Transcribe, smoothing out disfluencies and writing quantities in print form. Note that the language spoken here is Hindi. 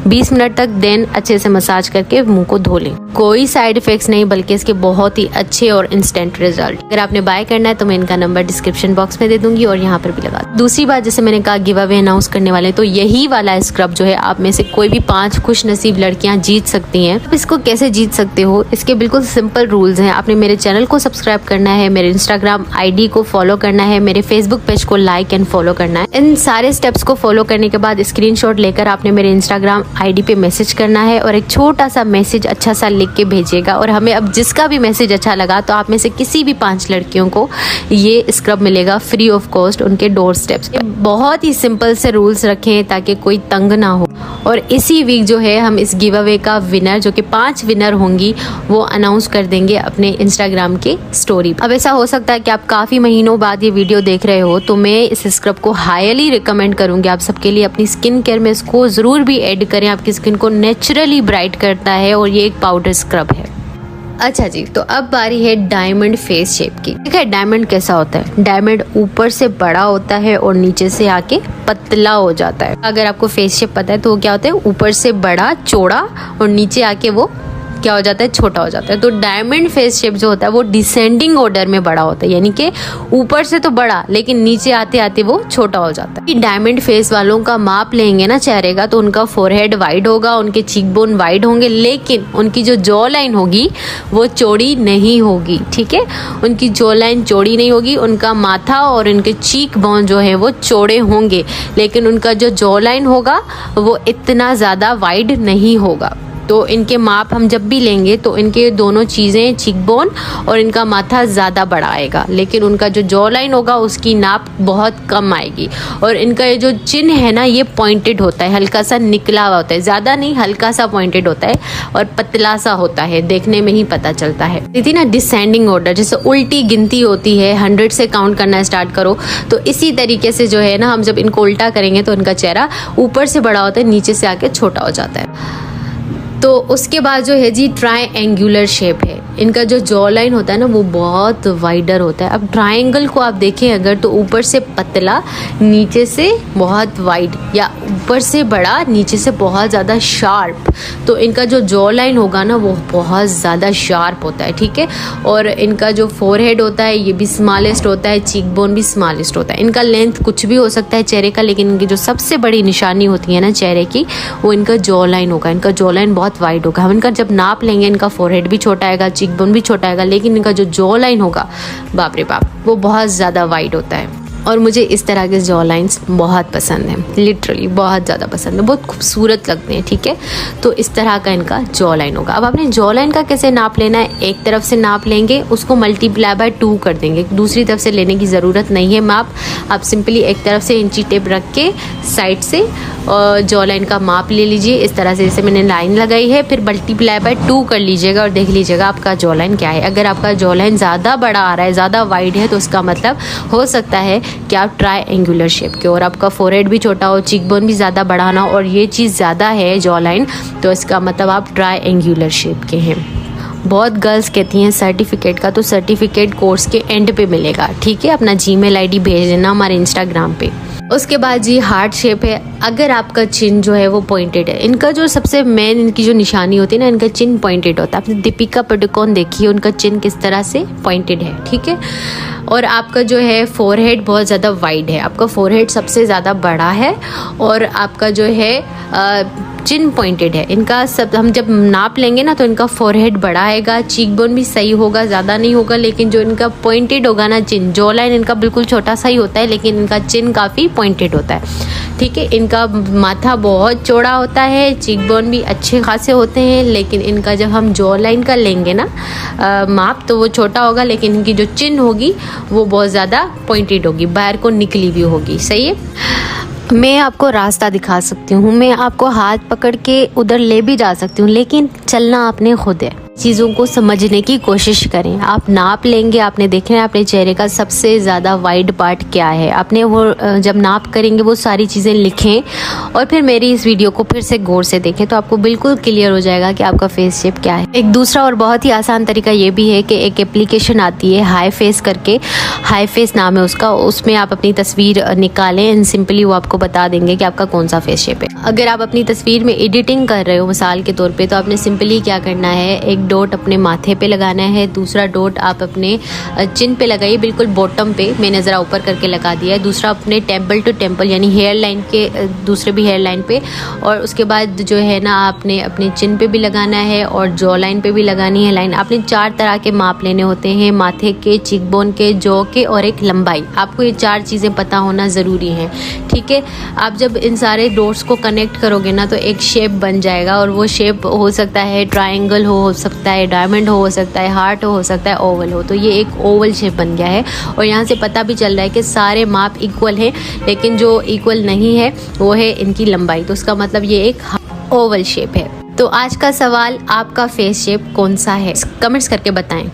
20 मिनट तक देन अच्छे से मसाज करके मुंह को धो लें। कोई साइड इफेक्ट्स नहीं बल्कि इसके बहुत ही अच्छे और इंस्टेंट रिजल्ट। अगर आपने बाय करना है तो मैं इनका नंबर डिस्क्रिप्शन बॉक्स में दे दूंगी और यहाँ पर भी लगा। दूसरी बात, जैसे मैंने कहा गिव अवे अनाउंस करने वाले, तो यही वाला स्क्रब जो है आप में से कोई भी 5 खुश नसीब लड़कियां जीत सकती हैं। अब इसको कैसे जीत सकते हो, इसके बिल्कुल सिंपल रूल्स हैं। आपने मेरे चैनल को सब्सक्राइब करना है, मेरे इंस्टाग्राम आईडी को फॉलो करना है, मेरे फेसबुक पेज को लाइक एंड फॉलो करना है। इन सारे स्टेप्स को फॉलो करने के बाद स्क्रीनशॉट लेकर आपने मेरे इंस्टाग्राम आईडी पे मैसेज करना है और एक छोटा सा मैसेज अच्छा सा लिख के भेजिएगा। और हमें अब जिसका भी मैसेज अच्छा लगा तो आप में से किसी भी 5 लड़कियों को ये स्क्रब मिलेगा फ्री ऑफ कॉस्ट उनके डोर स्टेप्स पे। बहुत ही सिंपल से रूल्स रखें ताकि कोई तंग ना हो। और इसी वीक जो है हम इस गिव अवे का विनर, जो कि 5 विनर होंगी, वो अनाउंस कर देंगे अपने इंस्टाग्राम के स्टोरी। अब ऐसा हो सकता है कि आप काफी महीनों बाद ये वीडियो देख रहे हो, तो मैं इस स्क्रब को हाईली रिकमेंड करूंगी आप सबके लिए। अपनी स्किन केयर में इसको जरूर भी ऐड करें, आपकी स्किन को नेचुरली ब्राइट करता है और ये एक पाउडर स्क्रब है। अच्छा जी, तो अब बारी है डायमंड फेस शेप की। ठीक है, डायमंड कैसा होता है? डायमंड ऊपर से बड़ा होता है और नीचे से आके पतला हो जाता है। अगर आपको फेस शेप पता है तो वो क्या होता है, ऊपर से बड़ा चौड़ा और नीचे आके वो क्या हो जाता है, छोटा हो जाता है। तो डायमंड फेस शेप जो होता है वो डिसेंडिंग ऑर्डर में बड़ा होता है, यानी कि ऊपर से तो बड़ा लेकिन नीचे आते आते वो छोटा हो जाता है। डायमंड फेस वालों का माप लेंगे ना चेहरे का, तो उनका फोरहेड वाइड होगा, उनके चीक बोन वाइड होंगे, लेकिन उनकी जो जॉ लाइन होगी वो चौड़ी नहीं होगी। ठीक है, उनकी जॉ लाइन चौड़ी नहीं होगी, उनका माथा और उनके चीक बोन जो है वो चौड़े होंगे, लेकिन उनका जो जॉ लाइन होगा वो इतना ज्यादा वाइड नहीं होगा। तो इनके माप हम जब भी लेंगे तो इनके दोनों चीज़ें, चीक बोन और इनका माथा ज़्यादा बड़ा आएगा, लेकिन उनका जो जॉ लाइन होगा उसकी नाप बहुत कम आएगी। और इनका ये जो चिन्ह है ना, ये पॉइंटेड होता है, हल्का सा निकला हुआ होता है, ज़्यादा नहीं, हल्का सा पॉइंटेड होता है और पतला सा होता है, देखने में ही पता चलता है। देखिए ना, डिसेंडिंग ऑर्डर, जैसे उल्टी गिनती होती है, 100 से काउंट करना स्टार्ट करो, तो इसी तरीके से जो है ना, हम जब इनको उल्टा करेंगे तो इनका चेहरा ऊपर से बड़ा होता है, नीचे से आके छोटा हो जाता है। तो उसके बाद जो है जी, ट्रायंगुलर शेप है। इनका जो जॉ लाइन होता है ना वो बहुत वाइडर होता है। अब ट्रायंगल को आप देखें अगर, तो ऊपर से पतला, नीचे से बहुत वाइड, या ऊपर से बड़ा, नीचे से बहुत ज़्यादा शार्प। तो इनका जो जॉ लाइन होगा ना वो बहुत ज़्यादा शार्प होता है। ठीक है, और इनका जो फोरहेड होता है ये भी स्मॉलेस्ट होता है, चीक बोन भी स्मॉलेस्ट होता है। इनका लेंथ कुछ भी हो सकता है चेहरे का, लेकिन इनकी जो सबसे बड़ी निशानी होती है ना चेहरे की, वो इनका जॉ लाइन होगा। इनका जॉ लाइन बहुत वाइड होगा। हम इनका जब नाप लेंगे, इनका फोरहेड भी छोटा आएगा, चीक बोन भी छोटा आएगा, लेकिन इनका जो जॉ लाइन होगा, बाप रे बाप, वो बहुत ज़्यादा वाइड होता है। और मुझे इस तरह के जॉ लाइन्स बहुत पसंद हैं, लिटरली बहुत ज़्यादा पसंद है, बहुत खूबसूरत लगते हैं। ठीक है, तो इस तरह का इनका जॉ लाइन होगा। अब आपने जॉ लाइन का कैसे नाप लेना है, एक तरफ से नाप लेंगे, उसको मल्टीप्लाई बाय 2 कर देंगे, दूसरी तरफ से लेने की ज़रूरत नहीं है माप। आप सिंपली एक तरफ से इंची टेप रख के साइड से जॉ लाइन का माप ले लीजिए, इस तरह से जैसे मैंने लाइन लगाई है, फिर मल्टीप्लाई बाय 2 कर लीजिएगा और देख लीजिएगा आपका जॉ लाइन क्या है। अगर आपका जॉ लाइन ज़्यादा बड़ा आ रहा है, ज़्यादा वाइड है, तो उसका मतलब हो सकता है कि आप ट्रायंगुलर शेप के, और आपका फोरहेड भी छोटा हो, चीक बोन भी ज़्यादा बड़ा ना हो, और ये चीज़ ज़्यादा है जॉ लाइन, तो इसका मतलब आप ट्रायंगुलर शेप के हैं। बहुत गर्ल्स कहती हैं सर्टिफिकेट का, तो सर्टिफिकेट कोर्स के एंड पे मिलेगा। ठीक है, अपना जीमेल आईडी भेज देना हमारे इंस्टाग्राम पे। उसके बाद जी हार्ट शेप है। अगर आपका चिन जो है वो पॉइंटेड है, इनका जो सबसे मेन इनकी जो निशानी होती है ना, इनका चिन पॉइंटेड होता है। आपने दीपिका पादुकोण देखी है, उनका चिन किस तरह से पॉइंटेड है। ठीक है, और आपका जो है फोरहेड बहुत ज़्यादा वाइड है, आपका फोरहेड सबसे ज़्यादा बड़ा है, और आपका जो है चिन पॉइंटेड है। इनका सब हम जब नाप लेंगे ना तो इनका फोरहेड बड़ा आएगा, चीक बोन भी सही होगा, ज़्यादा नहीं होगा, लेकिन जो इनका पॉइंटेड होगा ना चिन, जॉ लाइन इनका बिल्कुल छोटा सा ही होता है, लेकिन इनका चिन काफ़ी पॉइंटेड होता है। ठीक है, इनका माथा बहुत चौड़ा होता है, चीक बोन भी अच्छे खासे होते हैं, लेकिन इनका जब हम जॉ लाइन का लेंगे ना माप, तो वो छोटा होगा, लेकिन इनकी जो चिन होगी वो बहुत ज़्यादा पॉइंटेड होगी, बाहर को निकली हुई होगी। सही है, मैं आपको रास्ता दिखा सकती हूँ, मैं आपको हाथ पकड़ के उधर ले भी जा सकती हूँ, लेकिन चलना आपने खुद है। चीज़ों को समझने की कोशिश करें। आप नाप लेंगे, आपने देखना है अपने चेहरे का सबसे ज़्यादा वाइड पार्ट क्या है, आपने वो जब नाप करेंगे वो सारी चीज़ें लिखें और फिर मेरी इस वीडियो को फिर से गौर से देखें तो आपको बिल्कुल क्लियर हो जाएगा कि आपका फेस शेप क्या है। एक दूसरा और बहुत ही आसान तरीका ये भी है कि एक एप्लीकेशन आती है हाई फेस करके, हाई फेस नाम है उसका, उसमें आप अपनी तस्वीर निकालें एंड सिंपली वो आपको बता देंगे कि आपका कौन सा फेस शेप है। अगर आप अपनी तस्वीर में एडिटिंग कर रहे हो मिसाल के तौर पे, तो आपने सिंपली क्या करना है, एक डॉट अपने माथे पे लगाना है, दूसरा डॉट आप अपने चिन पे लगाइए, बिल्कुल बॉटम पे, मैंने ज़रा ऊपर करके लगा दिया है, दूसरा अपने टेम्पल टू टेम्पल यानी हेयर लाइन के दूसरे भी हेयर लाइन पे, और उसके बाद जो है ना आपने अपने चिन पे भी लगाना है और जॉ लाइन पे भी लगानी है लाइन। आपने 4 तरह के माप लेने होते हैं, माथे के, चीक बोन के, जॉ के और एक लंबाई। आपको ये 4 चीज़ें पता होना ज़रूरी है, ठीक है। आप जब इन सारे डॉट्स को कनेक्ट करोगे ना तो एक शेप बन जाएगा, और वो शेप हो सकता है ट्रायंगल हो सकता है डायमंड हो सकता है हार्ट हो सकता है ओवल हो। तो ये एक ओवल शेप बन गया है, और यहाँ से पता भी चल रहा है कि सारे माप इक्वल हैं, लेकिन जो इक्वल नहीं है वो है इनकी लंबाई। तो उसका मतलब ये एक ओवल शेप है। तो आज का सवाल, आपका फेस शेप कौन सा है, कमेंट्स करके बताएं।